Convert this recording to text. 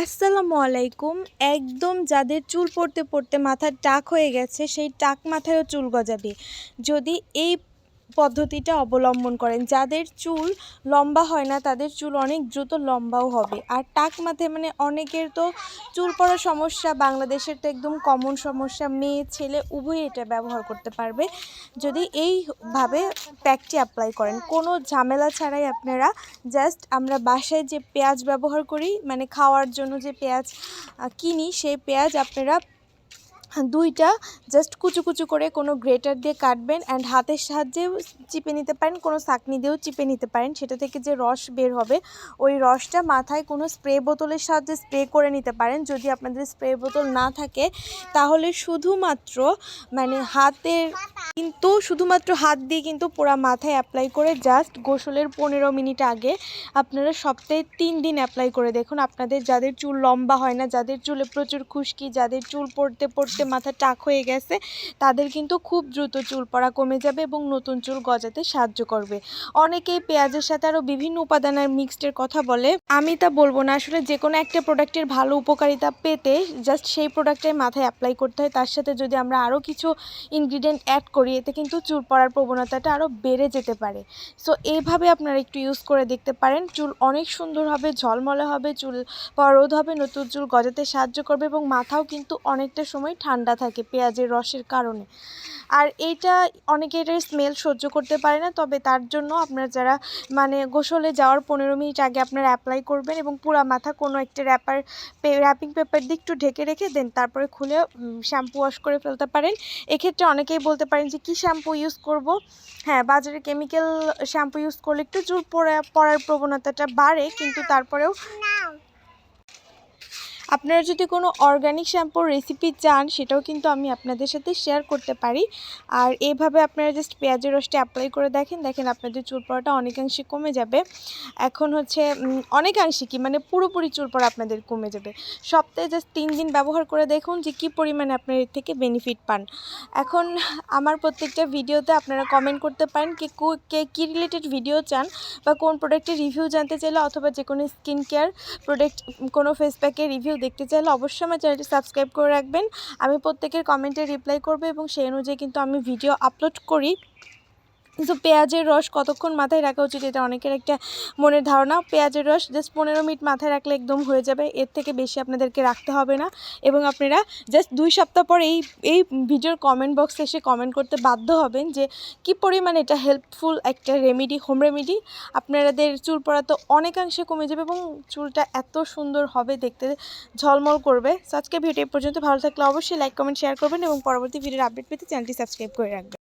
আসসালামু আলাইকুম। একদম যাদের চুল পড়তে পড়তে মাথার টাক হয়ে গেছে, সেই টাক মাথায়ও চুল গজাবে যদি এই পদ্ধতিটা অবলম্বন করেন। যাদের চুল লম্বা হয় না তাদের চুল অনেক দ্রুত লম্বাও হবে। আর টাক মাথায় মানে অনেকের তো চুল পড়ার সমস্যা, বাংলাদেশের তো একদম কমন সমস্যা, মেয়ে ছেলে উভয়ই এটা ব্যবহার করতে পারবে যদি এইভাবে প্যাকটি অ্যাপ্লাই করেন। কোনো ঝামেলা ছাড়াই আপনারা জাস্ট আমরা বাসায় যে পেঁয়াজ ব্যবহার করি, মানে খাওয়ার জন্য যে পেঁয়াজ কিনি, সেই পেঁয়াজ আপনারা দুইটা জাস্ট কুচু কুচু করে কোনো গ্রেটার দিয়ে কাটবেন অ্যান্ড হাতের সাহায্যেও চিপে নিতে পারেন, কোনো ছাঁকনি দিয়েও চিপে নিতে পারেন। সেটা থেকে যে রস বের হবে ওই রসটা মাথায় কোনো স্প্রে বোতলের সাহায্যে স্প্রে করে নিতে পারেন। যদি আপনাদের স্প্রে বোতল না থাকে তাহলে শুধুমাত্র মানে শুধুমাত্র হাত দিয়ে কিন্তু পুরো মাথায় অ্যাপ্লাই করে জাস্ট গোসলের 15 মিনিট আগে আপনারা সপ্তাহে 3 দিন অ্যাপ্লাই করে দেখুন। আপনাদের যাদের চুল লম্বা হয় না, যাদের চুলে প্রচুর খুশকি, যাদের চুল পড়তে পড়তে মাথা টাক হয়ে গেছে, তাদের কিন্তু খুব দ্রুত চুল পড়া কমে যাবে এবং নতুন চুল গজাতে সাহায্য করবে। অনেকেই পেঁয়াজের সাথে আরও বিভিন্ন উপাদানের মিক্সডের কথা বলে, আমি তা বলবো না। আসলে যে কোনো একটা প্রোডাক্টের ভালো উপকারিতা পেতে জাস্ট সেই প্রোডাক্টের মাথায় অ্যাপ্লাই করতে হয়। তার সাথে যদি আমরা আরও কিছু ইনগ্রিডিয়েন্ট অ্যাড করি, এতে কিন্তু চুল পড়ার প্রবণতাটা আরও বেড়ে যেতে পারে। সো এইভাবে আপনারা একটু ইউজ করে দেখতে পারেন। চুল অনেক সুন্দর হবে, ঝলমলে হবে, চুল পড়া রোধ হবে, নতুন চুল গজাতে সাহায্য করবে এবং মাথাও কিন্তু অনেকটা সময় ঠান্ডা থাকে পেঁয়াজের রসের কারণে। আর এইটা অনেকে এটার স্মেল সহ্য করতে পারে না, তবে তার জন্য আপনারা যারা মানে গোসলে যাওয়ার 15 মিনিট আগে আপনারা অ্যাপ্লাই করবেন এবং পুরা মাথা কোনো একটা র্যাপিং পেপার দিয়ে একটু ঢেকে রেখে দেন, তারপরে খুলে শ্যাম্পু ওয়াশ করে ফেলতে পারেন। এক্ষেত্রে অনেকেই বলতে পারেন যে কী শ্যাম্পু ইউজ করব। হ্যাঁ, বাজারে কেমিক্যাল শ্যাম্পু ইউজ করলে একটু চুল পড়ার প্রবণতাটা বাড়ে, কিন্তু তারপরেও আপনারা যদি কোনো অর্গানিক শ্যাম্পুর রেসিপি চান সেটাও কিন্তু আমি আপনাদের সাথে শেয়ার করতে পারি। আর এইভাবে আপনারা জাস্ট পেঁয়াজের রসটা অ্যাপ্লাই করে দেখেন আপনাদের চুল পড়াটা অনেকাংশে কমে যাবে। এখন হচ্ছে অনেকাংশে কি মানে পুরোপুরি চুল পড়া আপনাদের কমে যাবে। সপ্তাহে জাস্ট 3 দিন ব্যবহার করে দেখুন যে কী পরিমাণে আপনারা এর থেকে বেনিফিট পান। এখন আমার প্রত্যেকটা ভিডিওতে আপনারা কমেন্ট করতে পারেন কে কী রিলেটেড ভিডিও চান, বা কোন প্রোডাক্টের রিভিউ জানতে চাইলে, অথবা যে কোনো স্কিন কেয়ার প্রোডাক্ট, কোনো ফেস প্যাকের রিভিউ দেখতে চাইলে অবশ্যই আমার চ্যানেলটি সাবস্ক্রাইব করে রাখবেন। আমি প্রত্যেকের কমেন্টে রিপ্লাই করব এবং সেই অনুযায়ী কিন্তু আমি ভিডিও আপলোড করি। তো পেঁয়াজের রস কতক্ষণ মাথায় রাখা উচিত, এটা অনেকের একটা মনের ধারণা। পেঁয়াজের রস জাস্ট 15 মিনিট মাথায় রাখলে একদম হয়ে যাবে, এর থেকে বেশি আপনাদেরকে রাখতে হবে না। এবং আপনারা জাস্ট 2 সপ্তাহ পর এই ভিডিওর কমেন্ট বক্সে এসে কমেন্ট করতে বাধ্য হবেন যে কী পরিমাণে এটা হেল্পফুল একটা রেমেডি, হোম রেমেডি। আপনাদের চুল পড়া তো অনেকাংশে কমে যাবে এবং চুলটা এত সুন্দর হবে, দেখতে ঝলমল করবে। সো আজকের ভিডিও এই পর্যন্ত। ভালো থাকলে অবশ্যই লাইক কমেন্ট শেয়ার করবেন এবং পরবর্তী ভিডিওর আপডেট পেতে চ্যানেলটি সাবস্ক্রাইব করে রাখবেন।